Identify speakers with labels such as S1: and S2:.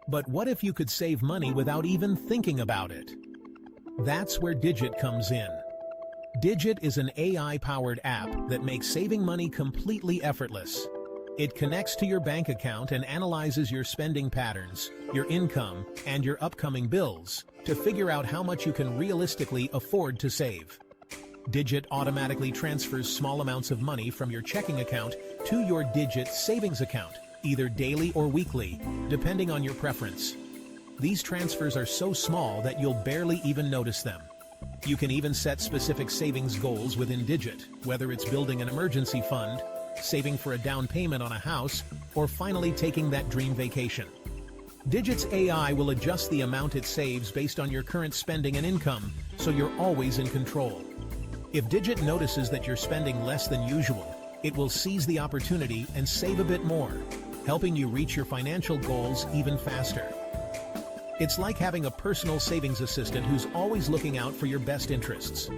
S1: But what if you could save money without even thinking about it? That's where Digit comes in. Digit is an AI-powered app that makes saving money completely effortless. It connects to your bank account and analyzes your spending patterns, your income, and your upcoming bills to figure out how much you can realistically afford to save. Digit automatically transfers small amounts of money from your checking account to your Digit savings account, either daily or weekly, depending on your preference. These transfers are so small that you'll barely even notice them. You can even set specific savings goals within Digit, whether it's building an emergency fund, saving for a down payment on a house, or finally taking that dream vacation. Digit's AI will adjust the amount it saves based on your current spending and income, so you're always in control. If Digit notices that you're spending less than usual, it will seize the opportunity and save a bit more, helping you reach your financial goals even faster. It's like having a personal savings assistant who's always looking out for your best interests.